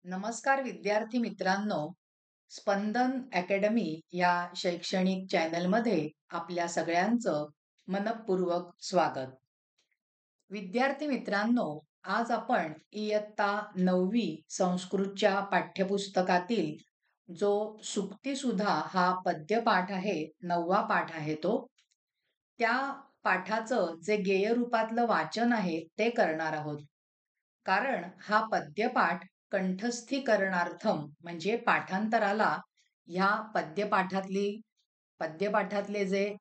नमस्कार विद्यार्थी मित्रांनो, स्पंदन अकॅडमी या शैक्षणिक चॅनलमध्ये आपल्या सगळ्यांचं मनःपूर्वक स्वागत. विद्यार्थी मित्रांनो, आज आपण इयत्ता 9वी संस्कृतच्या पाठ्यपुस्तकातील जो सुक्तीसुधा हा पद्यपाठ आहे, 9वा पाठ आहे तो. त्या पाठाचं जे गेय रूपातलं वाचन आहे ते करणार आहोत. कारण हा पद्यपाठ कंठस्थीकरणार्थम म्हणजे पाठांतराला ह्या पद्यपाठातले जे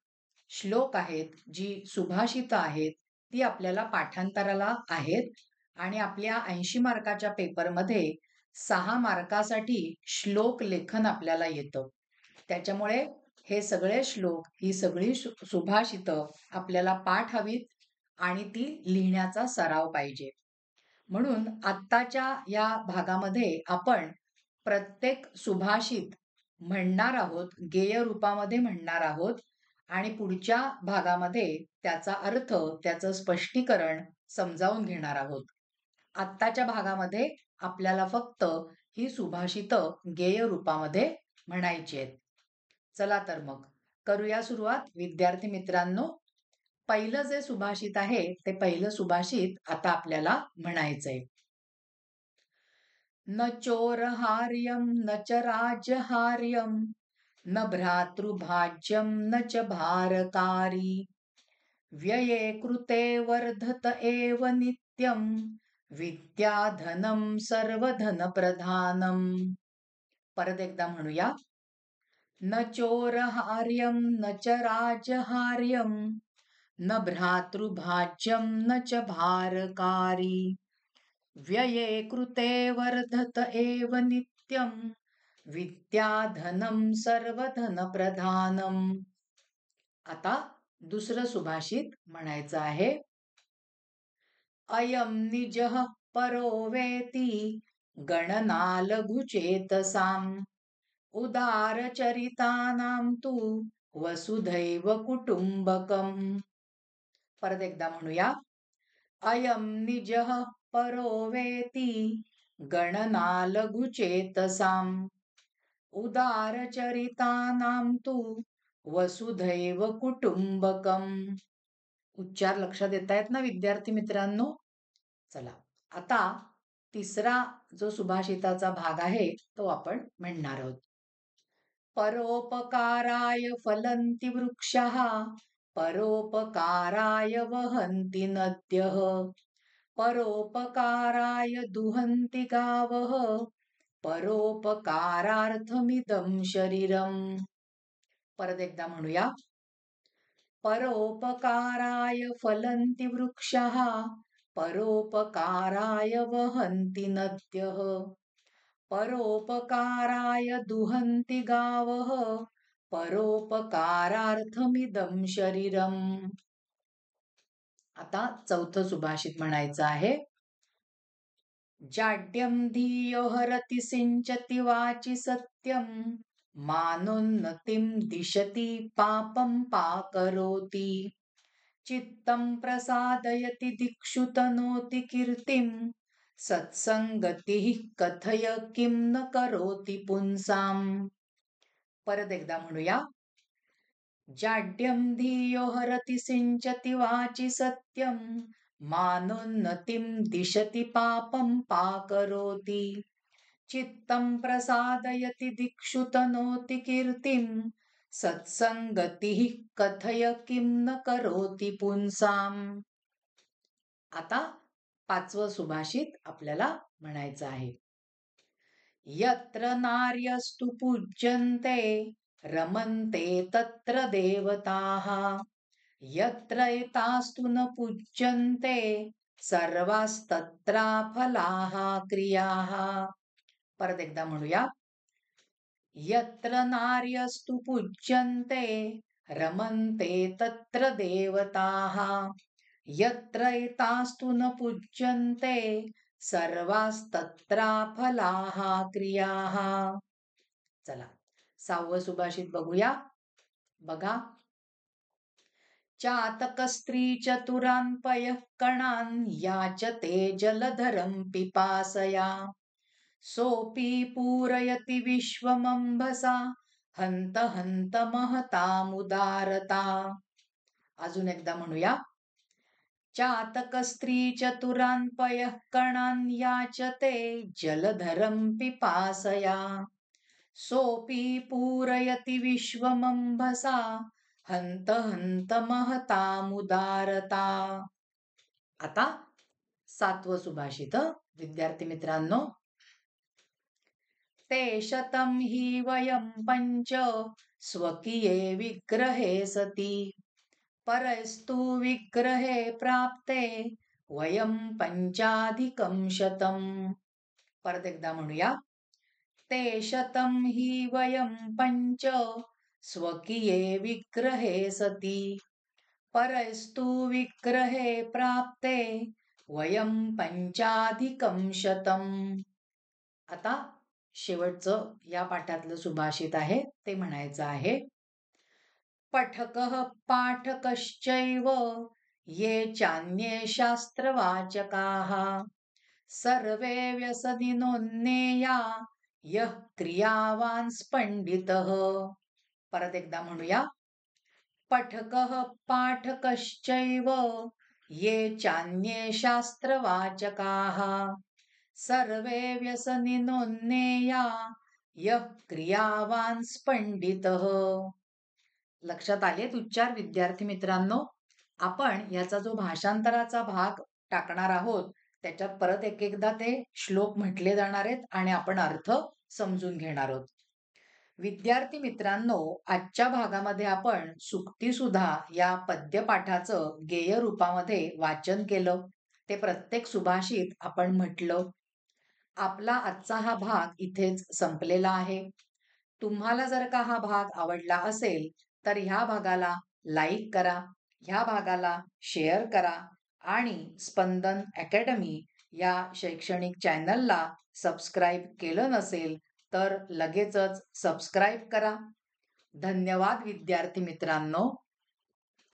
श्लोक आहेत, जी सुभाषित आहेत, ती आपल्याला पाठांतराला आहेत आणि आपल्या 80 मार्काच्या पेपरमध्ये 6 मार्कासाठी श्लोक लेखन आपल्याला येतं. त्याच्यामुळे हे सगळे श्लोक, ही सगळी सुभाषितं आपल्याला पाठ हवीत आणि ती लिहिण्याचा सराव पाहिजे. म्हणून आत्ताच्या या भागामध्ये आपण प्रत्येक सुभाषित म्हणणार आहोत, गेय रूपामध्ये म्हणणार आहोत आणि पुढच्या भागामध्ये त्याचा अर्थ, त्याचं स्पष्टीकरण समजावून घेणार आहोत. आत्ताच्या भागामध्ये आपल्याला फक्त ही सुभाषितं गेय रूपामध्ये म्हणायची आहेत. चला तर मग करूया सुरुवात विद्यार्थी मित्रांनो. पहिलं जे सुभाषित आहे ते पहिलं सुभाषित आता आपल्याला म्हणायचंय. न चोरहार्यं न च राजहार्यं न भ्रातृभाज्यं न च भारकारी व्यये कृते वर्धत एव नित्यं विद्याधनं सर्वधनप्रधानम्. परत एकदा म्हणूया. न चोरहार्यं न च राजहार्यं न भ्रातृभाज्यं न च भारकारी व्यये कृते वर्धत एव नित्यं विद्याधनं सर्वधनप्रधानम्. आता दुसरं सुभाषित म्हणायचं आहे. अयं निजः परो वेति गणना लघुचेतसाम् उदारचरितानां तु वसुधैव कुटुंबकम्. परत एकदा म्हणूया. अयं निजः परो वेति गणना लघुचेतसाम् उदारचरितानां तु वसुधैव कुटुंबकम्. उच्चार लक्षात येत आहेत ना विद्यार्थी मित्रांनो? चला आता तिसरा जो सुभाषिताचा भाग आहे तो आपण म्हणणार आहोत. परोपकाराय फलन्ति वृक्षाः परोपकाराय वहन्ति नद्यः परोपकाराय दुहन्ति गावः परोपकारार्थमिदं शरीरम्. परत एकदा म्हणूया. परोपकाराय फलन्ति वृक्षाः परोपकाराय वहन्ति नद्यः परोपकाराय दुहन्ति गावः परोपकारार्थमिदं शरीरम्. आता चौथं सुभाषित म्हणायचं आहे. जाड्यं धियो हरति सिंचति वाचि सत्यं मानोन्नतिं दिशति पापं पाकरोति चित्तं प्रसादयति दिक्षु तनोति कीर्तिं सत्संगतिः कथय किं न करोति पुंसाम्. परत एकदा म्हणूया. जाड्यं धियो हरति सिंचति वाचि सत्यं मानोन्नतिं दिशति पापं पाकरोति चित्तं प्रसादयति दिक्षु तनोति कीर्तिं सत्संगतिः कथय किं न करोति पुंसाम्. आता पाचवं सुभाषित आपल्याला म्हणायचं आहे. यत्र नार्यस्तु पूज्यन्ते रमन्ते तत्र देवताः यत्र एतास्तु न पूज्यन्ते सर्वास्तत्राफलाः क्रियाः. परत एकदा म्हणूया. यत्र नार्यस्तु पूज्यन्ते रमन्ते तत्र देवताः यत्र एतास्तु न पूज्यन्ते सर्वास्तत्राफलाः क्रियाः. चला 6वं सुभाषित बघूया. बघा. चातकस्त्री चतुरान् पयः कणान् याचते जलधरं पिपासया सोऽपि पूरयति विश्वमंभसा हंत हंत महतामुदारता. अजून एकदा म्हणूया. चातक स्त्री चतुरान्पयः कणान् याचते जलधरं पिपासया. सोऽपि पूरयति विश्वमंभसा हंत हंत महतामुदारता. आता 7वं सुभाषित विद्यार्थी मित्रांनो. ते शतं हि वयं पंच स्वकीये विग्रहे सती परस्तु विग्रहे प्राप्ते वयं पंचाधिकं शतम्. परत एकदा म्हणूया. ते शतं हि वयं पंच स्वकीये विग्रहे सती परस्तु विग्रहे प्राप्ते वयं पंचाधिकं शतम्. आता शेवटचं या पाठातलं सुभाषित आहे ते म्हणायचं आहे. पठकः पाठकश्चैव ये चान्ये शास्त्रवाचकाः सर्वे व्यसनिनोन्नेया यः क्रियावांस् पंडितः. परत एकदा म्हणूया. पठकः पाठकश्चैव ये चान्ये शास्त्रवाचकाः सर्वे व्यसनिनोन्नेया यः क्रियावांस् पंडितः. लक्षात आलेत उच्चार विद्यार्थी मित्रांनो. आपण याचा जो भाषांतराचा भाग टाकणार आहोत त्याच्यात परत एक एकदा ते श्लोक म्हटले जाणार आहेत आणि आपण अर्थ समजून घेणार आहोत. विद्यार्थी मित्रांनो, आजच्या भागामध्ये आपण सुक्तीसुधा या पद्यपाठाचं गेय रूपामध्ये वाचन केलं. ते प्रत्येक सुभाषित आपण म्हटलं. आपला आजचा हा भाग इथेच संपलेला आहे. तुम्हाला जर का हा भाग आवडला असेल तर ह्या भागाला लाईक करा, ह्या भागाला शेअर करा आणि स्पंदन अकॅडमी या शैक्षणिक चॅनलला सबस्क्राईब केलं नसेल तर लगेचच सबस्क्राईब करा. धन्यवाद विद्यार्थी मित्रांनो.